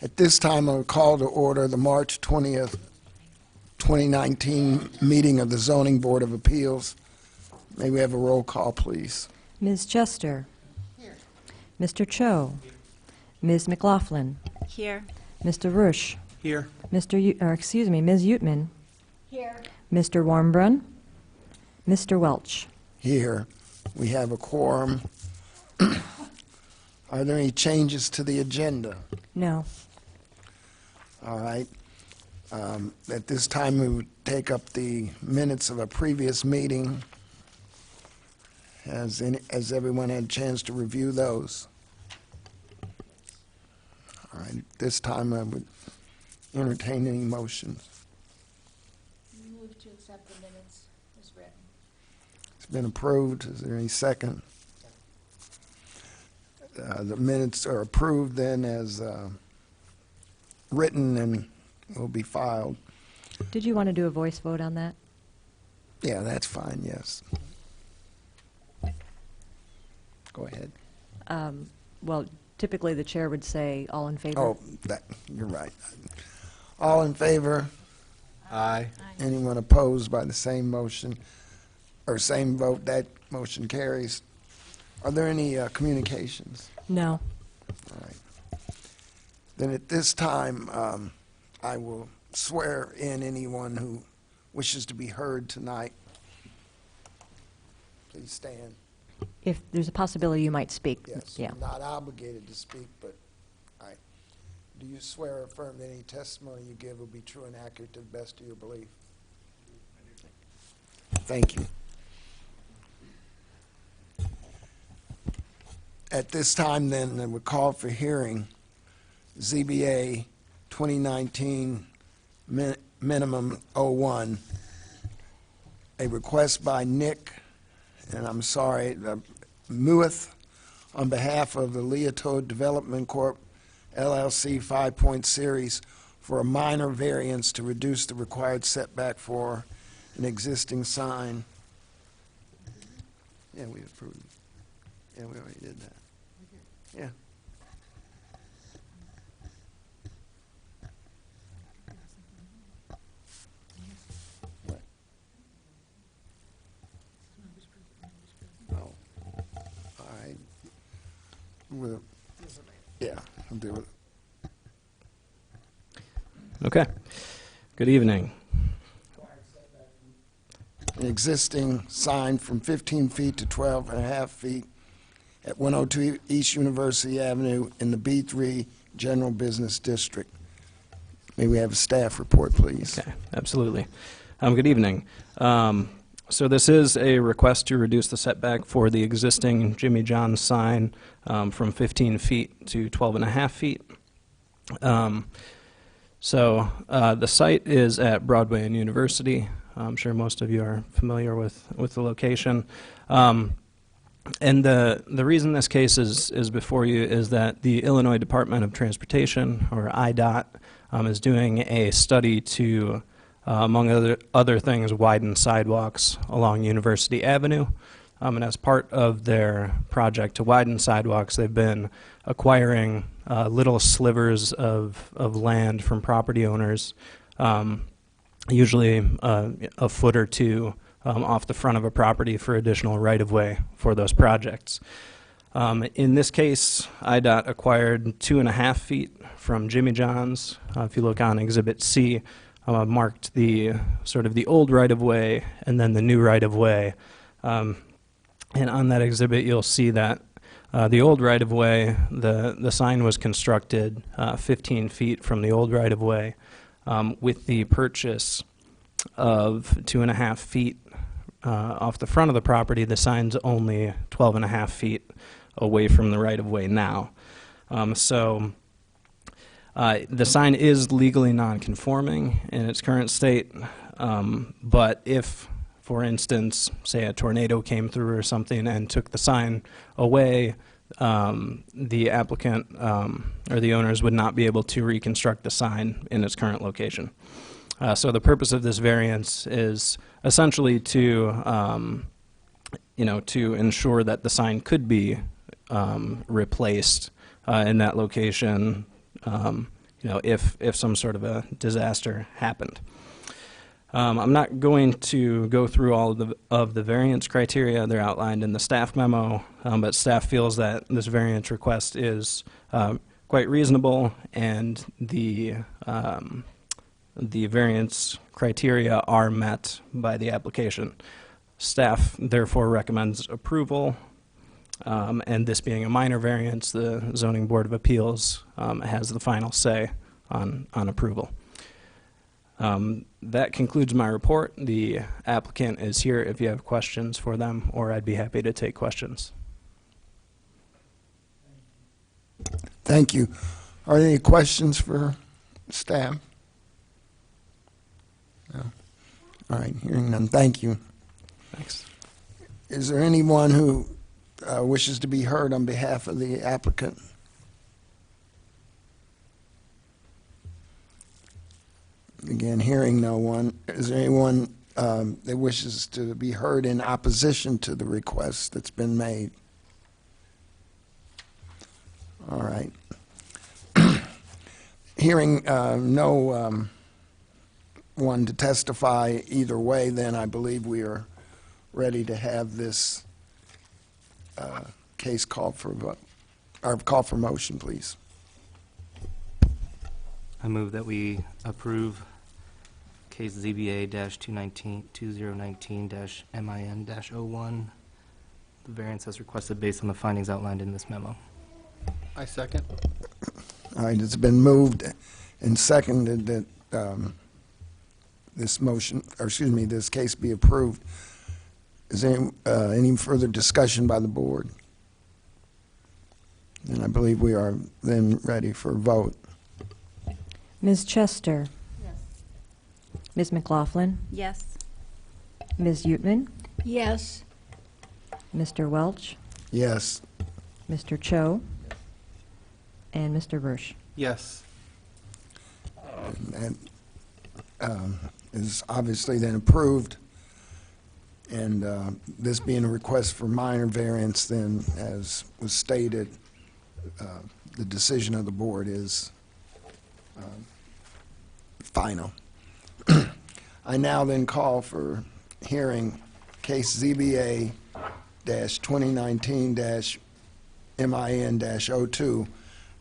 At this time, I will call to order the March 20th, 2019 meeting of the Zoning Board of Appeals. May we have a roll call, please? Ms. Chester. Here. Mr. Cho. Ms. McLaughlin. Here. Mr. Rush. Here. Ms. Utman. Here. Mr. Warmbrun. Mr. Welch. Here. We have a quorum. Are there any changes to the agenda? No. All right. At this time, we would take up the minutes of a previous meeting. Has everyone had a chance to review those? All right. At this time, I would entertain any motions. Move to accept the minutes as written. It's been approved. Is there any second? The minutes are approved then as written and will be filed. Did you want to do a voice vote on that? Yeah, that's fine, yes. Go ahead. Well, typically the chair would say all in favor. Oh, you're right. All in favor? Aye. Anyone opposed by the same motion or same vote? That motion carries. Are there any communications? No. All right. Then at this time, I will swear in anyone who wishes to be heard tonight. Please stand. If there's a possibility you might speak. Yes, Yeah. you're not obligated to speak, but do you swear or affirm that any testimony you give will be true and accurate to the best of your belief? Thank you. At this time, then, I would call for hearing ZBA 2019 minimum 01, a request by Nick, and I'm sorry, Mueth, on behalf of the Leotoad Development Corp. LLC 5 Point Series for a minor variance to reduce the required setback for an existing sign. Yeah, we approved. Yeah, we already did that. Yeah. What? Oh. All right. Yeah, I'll do it. Okay. Good evening. An existing sign from 15 feet to 12 and a half feet at 102 East University Avenue in the B3 General Business District. May we have a staff report, please? Okay, absolutely. Good evening. So this is a request to reduce the setback for the existing Jimmy John's sign from 15 feet to 12 and a half feet. So the site is at Broadway and University. I'm sure most of you are familiar with the location. And the reason this case is before you is that the Illinois Department of Transportation, or IDOT, is doing a study to, among other things, widen sidewalks along University Avenue. And as part of their project to widen sidewalks, they've been acquiring little slivers of land from property owners, usually a foot or two off the front of a property for additional right-of-way for those projects. In this case, IDOT acquired 2.5 feet from Jimmy John's. If you look on Exhibit C, marked the sort of the old right-of-way and then the new right-of-way. And on that exhibit, you'll see that the old right-of-way, the sign was constructed 15 feet from the old right-of-way with the purchase of 2.5 feet off the front of the property. The sign's only 12.5 feet away from the right-of-way now. So the sign is legally non-conforming in its current state, but if, for instance, say a tornado came through or something and took the sign away, the applicant or the owners would not be able to reconstruct the sign in its current location. So the purpose of this variance is essentially to, to ensure that the sign could be replaced in that location, if some sort of a disaster happened. I'm not going to go through all of the variance criteria. They're outlined in the staff memo, but staff feels that this variance request is quite reasonable, and the variance criteria are met by the application. Staff therefore recommends approval, and this being a minor variance, the Zoning Board of Appeals has the final say on approval. That concludes my report. The applicant is here if you have questions for them, or I'd be happy to take questions. Thank you. Are there any questions for staff? No. All right, hearing none, thank you. Thanks. Is there anyone who wishes to be heard on behalf of the applicant? Again, hearing no one. Is there anyone that wishes to be heard in opposition to the request that's been made? All right. Hearing no one to testify either way, then I believe we are ready to have this case called for vote, or call for motion, please. I move that we approve case ZBA-2019-MIN-01, the variance as requested based on the findings outlined in this memo. I second. All right, it's been moved and seconded that this motion, or excuse me, this case be approved. Is there any further discussion by the board? And I believe we are then ready for a vote. Ms. Chester, Yes. Ms. McLaughlin, Yes. Ms. Utman, Yes. Mr. Welch, Yes. Mr. Cho, and Mr. Versch. Yes. That is obviously then approved. And this being a request for minor variance, then, as was stated, the decision of the board is final. I now then call for hearing case ZBA-2019-MIN-02,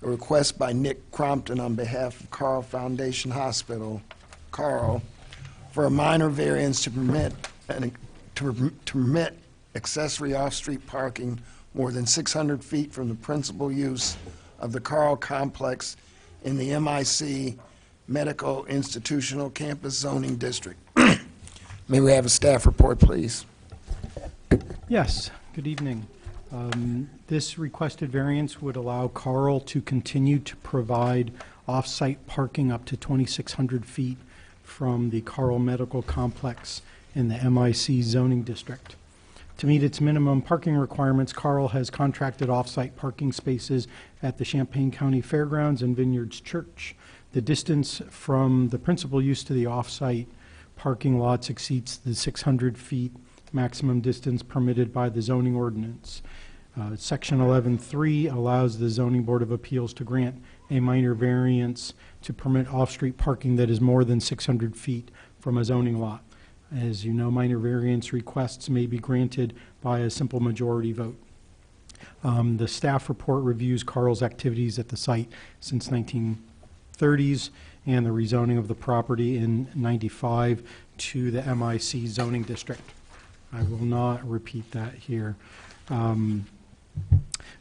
a request by Nick Crompton on behalf of Carl Foundation Hospital, Carl, for a minor variance to permit accessory off-street parking more than 600 feet from the principal use of the Carl complex in the MIC Medical Institutional Campus Zoning District. May we have a staff report, please? Yes, good evening. This requested variance would allow Carl to continue to provide off-site parking up to 2,600 feet from the Carl Medical Complex in the MIC zoning district. To meet its minimum parking requirements, Carl has contracted off-site parking spaces at the Champaign County Fairgrounds and Vineyards Church. The distance from the principal use to the off-site parking lots exceeds the 600 feet maximum distance permitted by the zoning ordinance. Section 11.3 allows the Zoning Board of Appeals to grant a minor variance to permit off-street parking that is more than 600 feet from a zoning lot. As you know, minor variance requests may be granted by a simple majority vote. The staff report reviews Carl's activities at the site since 1930s and the rezoning of the property in 95 to the MIC zoning district. I will not repeat that here.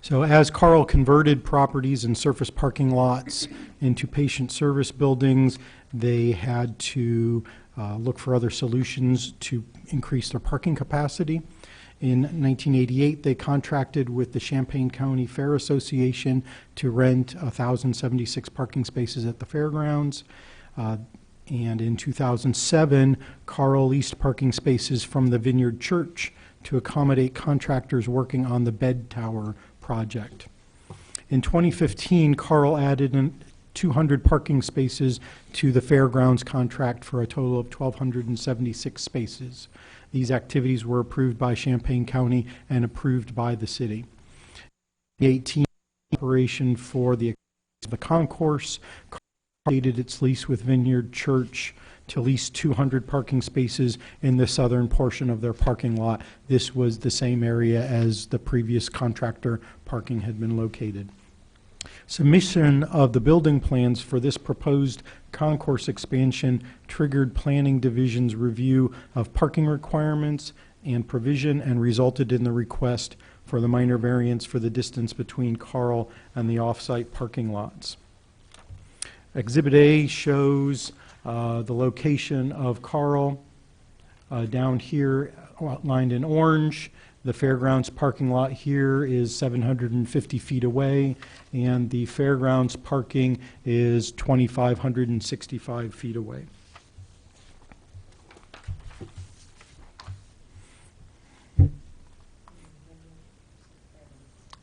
So as Carl converted properties and surface parking lots into patient service buildings, they had to look for other solutions to increase their parking capacity. In 1988, they contracted with the Champaign County Fair Association to rent 1,076 parking spaces at the fairgrounds. And in 2007, Carl leased parking spaces from the Vineyard Church to accommodate contractors working on the Bed Tower project. In 2015, Carl added 200 parking spaces to the fairgrounds contract for a total of 1,276 spaces. These activities were approved by Champaign County and approved by the city. The 18 operation for the concourse, Dated its lease with Vineyard Church to lease 200 parking spaces in the southern portion of their parking lot. This was the same area as the previous contractor parking had been located. Submission of the building plans for this proposed concourse expansion triggered Planning Division's review of parking requirements and provision and resulted in the request for the minor variance for the distance between Carl and the off-site parking lots. Exhibit A shows the location of Carl down here outlined in orange. The fairgrounds parking lot here is 750 feet away, and the fairgrounds parking is 2,565 feet away.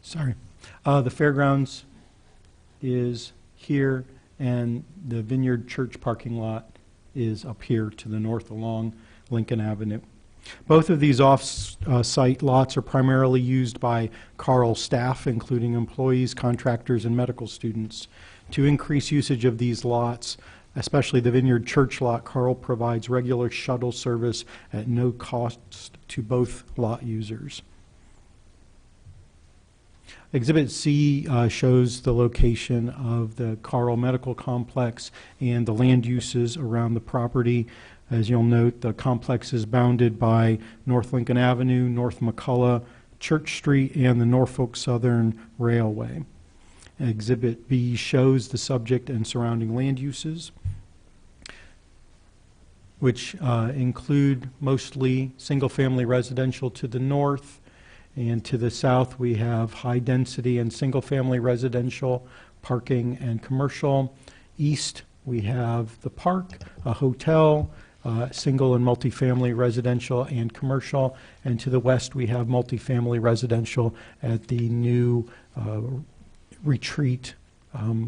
Sorry. The fairgrounds is here, and the Vineyard Church parking lot is up here to the north along Lincoln Avenue. Both of these off-site lots are primarily used by Carl staff, including employees, contractors, and medical students. To increase usage of these lots, especially the Vineyard Church lot, Carl provides regular shuttle service at no cost to both lot users. Exhibit C shows the location of the Carl Medical Complex and the land uses around the property. As you'll note, the complex is bounded by North Lincoln Avenue, North McCullough, Church Street, and the Norfolk Southern Railway. Exhibit B shows the subject and surrounding land uses, which include mostly single-family residential to the north, and to the south we have high-density and single-family residential, parking, and commercial. East we have the park, a hotel, single and multifamily residential and commercial, and to the west we have multifamily residential at the new retreat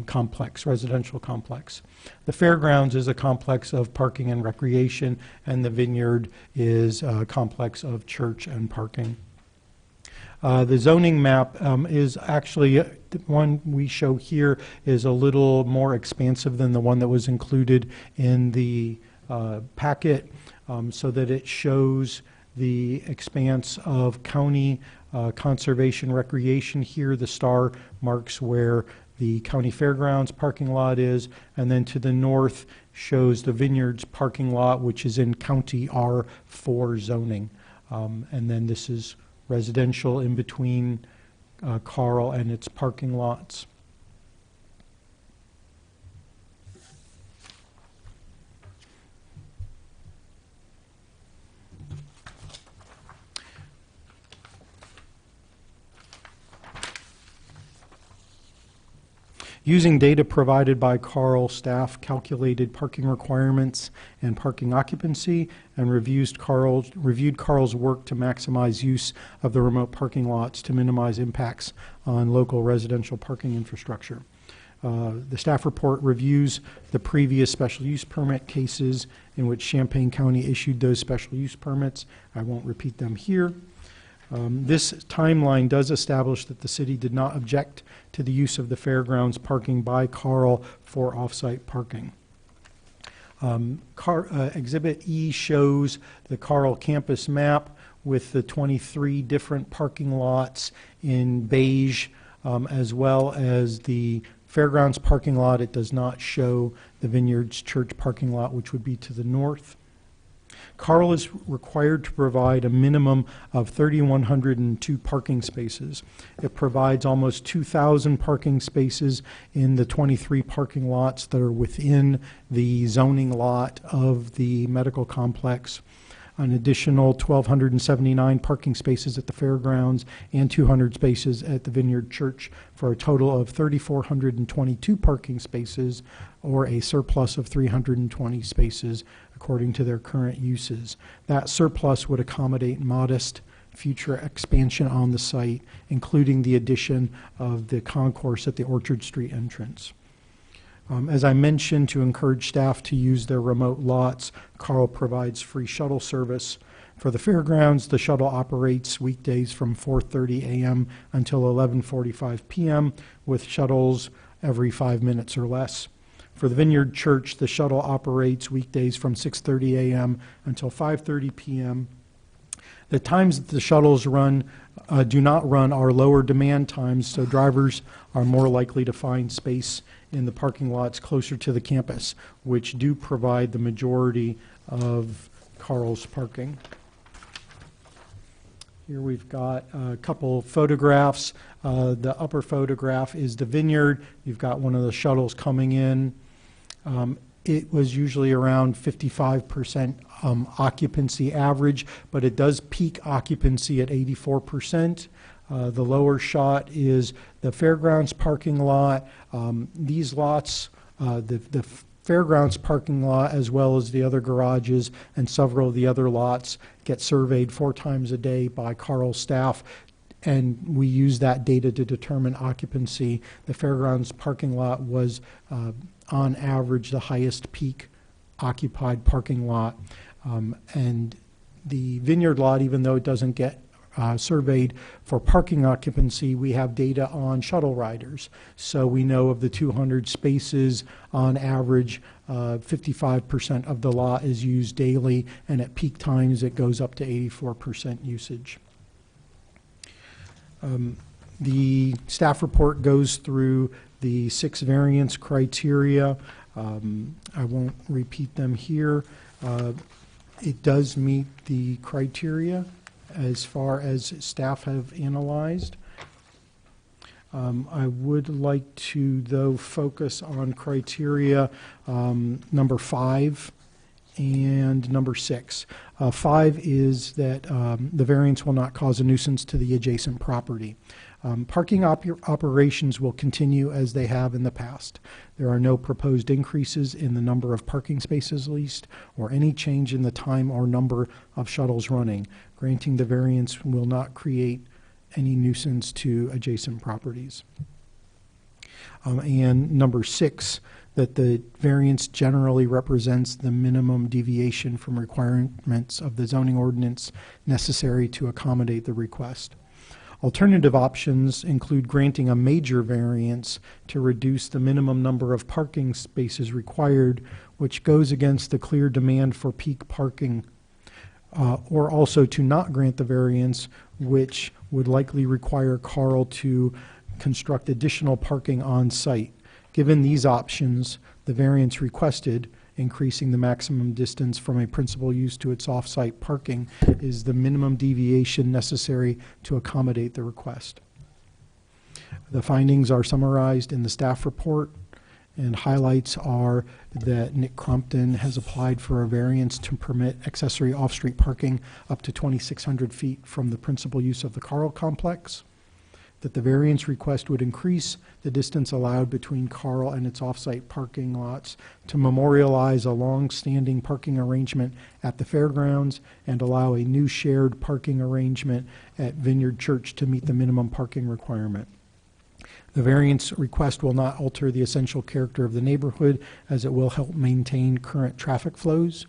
complex, residential complex. The fairgrounds is a complex of parking and recreation, and the vineyard is a complex of church and parking. The zoning map is actually, the one we show here is a little more expansive than the one that was included in the packet, so that it shows the expanse of county conservation recreation here. The star marks where the county fairgrounds parking lot is, and then to the north shows the vineyards parking lot, which is in county R4 zoning. And then this is residential in between Carl and its parking lots. Using data provided by Carl, staff calculated parking requirements and parking occupancy and reviewed Carl's work to maximize use of the remote parking lots to minimize impacts on local residential parking infrastructure. The staff report reviews the previous special use permit cases in which Champaign County issued those special use permits. I won't repeat them here. This timeline does establish that the city did not object to the use of the fairgrounds parking by Carl for off-site parking. Exhibit E shows the Carl campus map with the 23 different parking lots in beige, as well as the fairgrounds parking lot. It does not show the Vineyards Church parking lot, which would be to the north. Carl is required to provide a minimum of 3,102 parking spaces. It provides almost 2,000 parking spaces in the 23 parking lots that are within the zoning lot of the medical complex. An additional 1,279 parking spaces at the fairgrounds and 200 spaces at the Vineyard Church for a total of 3,422 parking spaces, or a surplus of 320 spaces according to their current uses. That surplus would accommodate modest future expansion on the site, including the addition of the concourse at the Orchard Street entrance. As I mentioned, to encourage staff to use their remote lots, Carl provides free shuttle service. For the fairgrounds, the shuttle operates weekdays from 4:30 a.m. until 11:45 p.m. with shuttles every 5 minutes or less. For the Vineyard Church, the shuttle operates weekdays from 6:30 a.m. until 5:30 p.m. The times that the shuttles do not run are lower demand times, so drivers are more likely to find space in the parking lots closer to the campus, which do provide the majority of Carl's parking. Here we've got a couple photographs. The upper photograph is the Vineyard. You've got one of the shuttles coming in. It was usually around 55% occupancy average, but it does peak occupancy at 84%. The lower shot is the fairgrounds parking lot. These lots, the fairgrounds parking lot, as well as the other garages and several of the other lots, get surveyed 4 times a day by Carl staff, and we use that data to determine occupancy. The fairgrounds parking lot was on average the highest peak occupied parking lot. And the Vineyard lot, even though it doesn't get surveyed for parking occupancy, we have data on shuttle riders. So we know of the 200 spaces, on average, 55% of the lot is used daily, and at peak times it goes up to 84% usage. The staff report goes through the 6 variance criteria. I won't repeat them here. It does meet the criteria as far as staff have analyzed. I would like to, though, focus on criteria number 5 and number 6. 5 is that the variance will not cause a nuisance to the adjacent property. Parking operations will continue as they have in the past. There are no proposed increases in the number of parking spaces leased or any change in the time or number of shuttles running. Granting the variance will not create any nuisance to adjacent properties. And number 6, that the variance generally represents the minimum deviation from requirements of the zoning ordinance necessary to accommodate the request. Alternative options include granting a major variance to reduce the minimum number of parking spaces required, which goes against the clear demand for peak parking, or also to not grant the variance, which would likely require Carl to construct additional parking on site. Given these options, the variance requested, increasing the maximum distance from a principal use to its off-site parking, is the minimum deviation necessary to accommodate the request. The findings are summarized in the staff report, and highlights are that Nick Crumpton has applied for a variance to permit accessory off-street parking up to 2,600 feet from the principal use of the Carl complex, that the variance request would increase the distance allowed between Carl and its off-site parking lots to memorialize a long-standing parking arrangement at the fairgrounds and allow a new shared parking arrangement at Vineyard Church to meet the minimum parking requirement. The variance request will not alter the essential character of the neighborhood, as it will help maintain current traffic flows.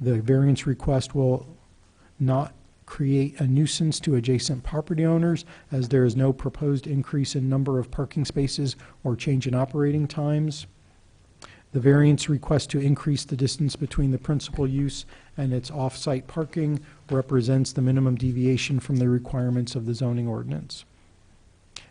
The variance request will not create a nuisance to adjacent property owners, as there is no proposed increase in number of parking spaces or change in operating times. The variance request to increase the distance between the principal use and its off-site parking represents the minimum deviation from the requirements of the zoning ordinance.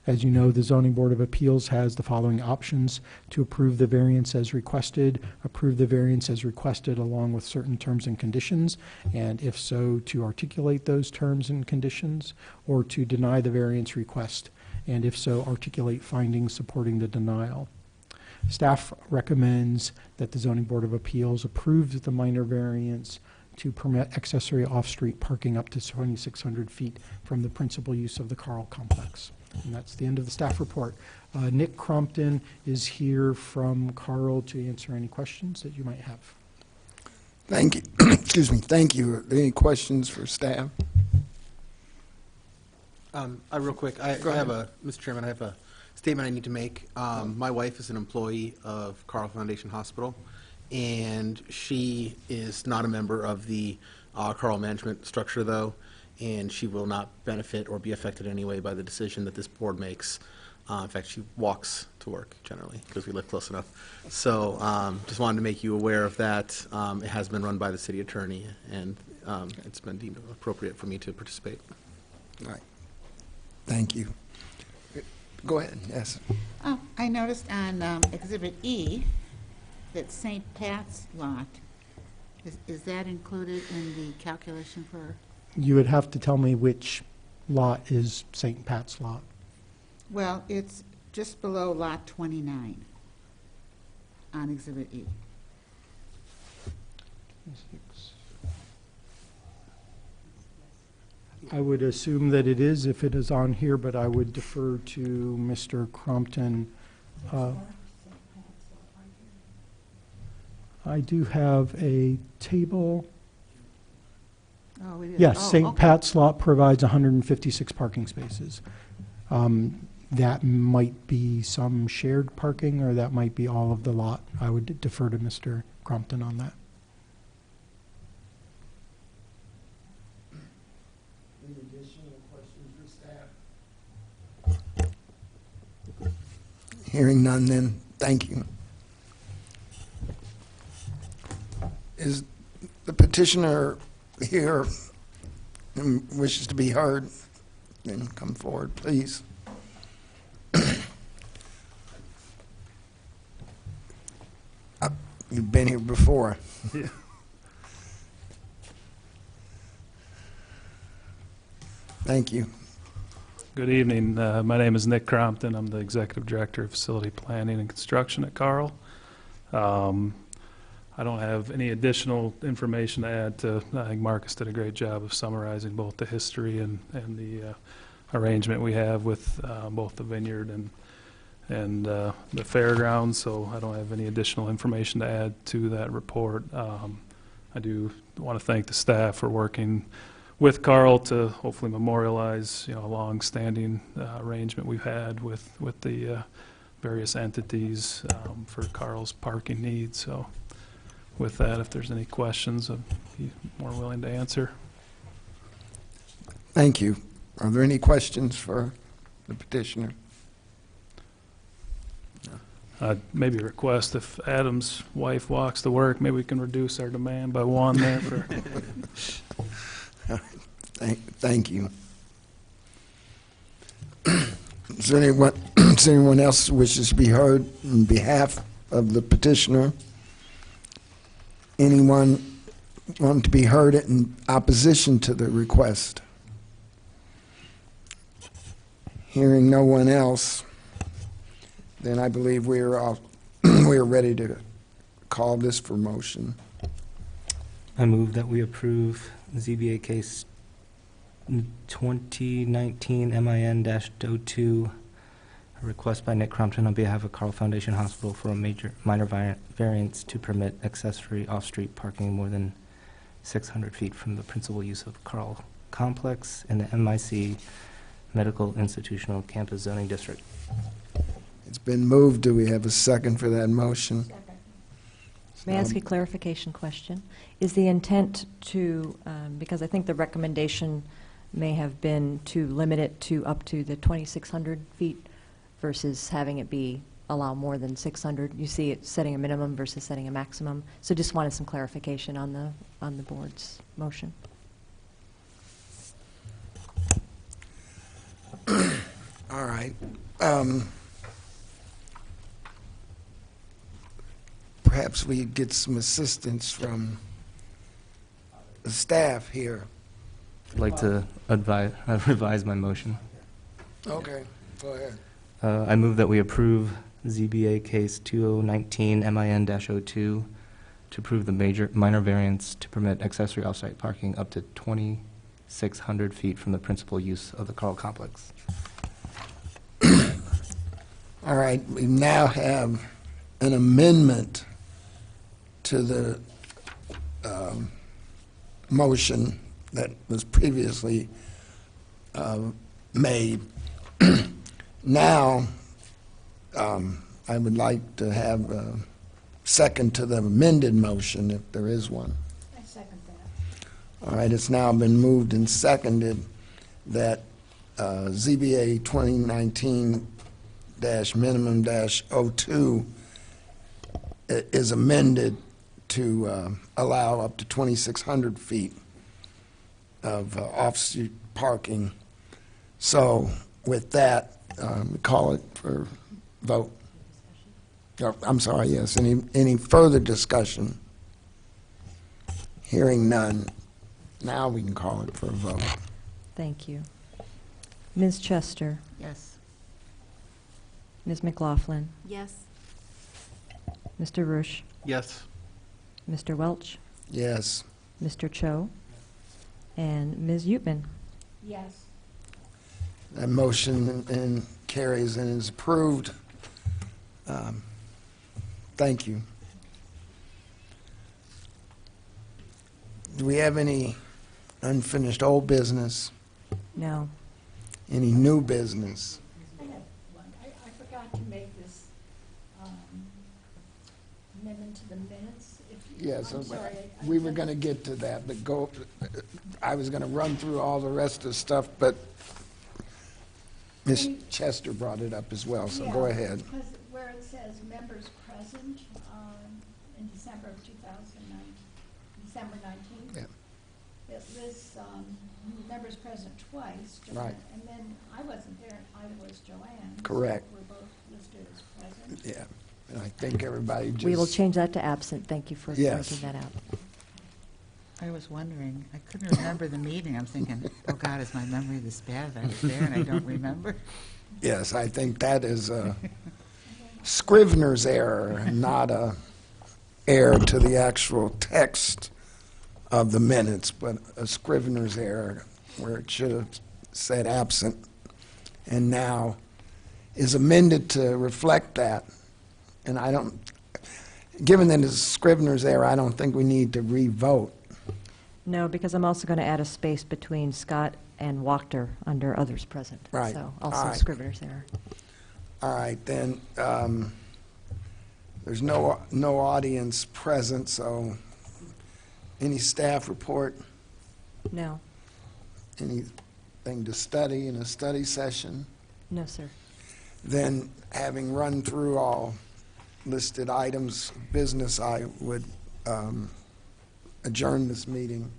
As you know, the Zoning Board of Appeals has the following options: to approve the variance as requested, approve the variance as requested along with certain terms and conditions, and if so, to articulate those terms and conditions, or to deny the variance request, and if so, articulate findings supporting the denial. Staff recommends that the Zoning Board of Appeals approve the minor variance to permit accessory off-street parking up to 2,600 feet from the principal use of the Carl complex. And that's the end of the staff report. Nick Crumpton is here from Carl to answer any questions that you might have. Thank you. Excuse me. Thank you. Are there any questions for staff? Real quick, I Go have ahead. Mr. Chairman, I have a statement I need to make. My wife is an employee of Carl Foundation Hospital, and she is not a member of the Carl management structure, though, and she will not benefit or be affected in any way by the decision that this board makes. In fact, she walks to work generally because we live close enough. So just wanted to make you aware of that. It has been run by the city attorney, and it's been deemed appropriate for me to participate. All right. Thank you. Go ahead, yes. Oh, I noticed on Exhibit E that St. Pat's lot, is that included in the calculation for, You would have to tell me which lot is St. Pat's lot. well, it's just below Lot 29 on Exhibit E. I would assume that it is if it is on here, but I would defer to Mr. Crompton. I do have a table. Oh, it is. Yes, Oh, St. okay. Pat's lot provides 156 parking spaces. That might be some shared parking, or that might be all of the lot. I would defer to Mr. Crompton on that. Any additional questions for staff? Hearing none, then, thank you. Is the petitioner here and wishes to be heard? Then come forward, please. You've been here before. Thank you. Good evening. My name is Nick Crompton. I'm the Executive Director of Facility Planning and Construction at Carl. I don't have any additional information to add to, I think Marcus did a great job of summarizing both the history and the arrangement we have with both the vineyard and the fairgrounds, so I don't have any additional information to add to that report. I do want to thank the staff for working with Carl to hopefully memorialize, a long-standing arrangement we've had with the various entities for Carl's parking needs. So with that, if there's any questions, I'd be more willing to answer. Thank you. Are there any questions for the petitioner? Maybe a request, if Adam's wife walks to work, maybe we can reduce our demand by one there for Thank you. Is there anyone else who wishes to be heard on behalf of the petitioner? Anyone want to be heard in opposition to the request? Hearing no one else, then I believe we are ready to call this for motion. I move that we approve ZBA case 2019 MIN-02, a request by Nick Crompton on behalf of Carl Foundation Hospital for a minor variance to permit accessory off-street parking more than 600 feet from the principal use of Carl Complex in the MIC Medical Institutional Campus Zoning District. It's been moved. Do we have a second for that motion? Second. May I ask a clarification question? Is the intent to, because I think the recommendation may have been to limit it to up to the 2,600 feet versus having it be allow more than 600? You see it setting a minimum versus setting a maximum. So just wanted some clarification on the board's motion. All right. Perhaps we get some assistance from the staff here. I'd like to revise my motion. Okay, go ahead. I move that we approve ZBA case 2019 MIN-02 to approve the minor variance to permit accessory off-site parking up to 2,600 feet from the principal use of the Carl Complex. All right, we now have an amendment to the motion that was previously made. Now, I would like to have a second to the amended motion, if there is one. I second that. All right, it's now been moved and seconded that ZBA 2019 minimum-02 is amended to allow up to 2,600 feet of off-street parking. So with that, we call it for vote. I'm sorry, yes. Any further discussion? Hearing none. Now we can call it for a vote. Thank you. Ms. Chester, Yes. Ms. McLaughlin, Yes. Mr. Rush, Yes. Mr. Welch, Yes. Mr. Cho, and Ms. Utman. Yes. That motion and carries and is approved. Thank you. Do we have any unfinished old business? No. Any new business? I have one. I forgot to make this amendment to the minutes. Yes, I'm sorry. we were going to get to that, but I was going to run through all the rest of the stuff, but Ms. Chester brought it up as well, so go ahead. Because where it says members present in December of 2009, December 19th. Yeah. It lists members present twice. Right. And then I wasn't there, either was Joanne. so Correct. We're both listed as present. Yeah, and I think everybody just... We will change that to absent. Thank you for Yes. pointing that out. I was wondering, I couldn't remember the meeting. I'm thinking, oh God, is my memory this bad? I was there and I don't remember. Yes, I think that is a Scrivener's error, not a error to the actual text of the minutes, but a Scrivener's error where it should have said absent, and now is amended to reflect that. And I don't, given that it's a Scrivener's error, I don't think we need to re-vote. No, because I'm also going to add a space between Scott and Wachter under others present. Right. So All also right. Scrivener's error. All right, then, there's no audience present, so any staff report, No. anything to study in a study session? No, sir. Then, having run through all listed items of business, I would adjourn this meeting.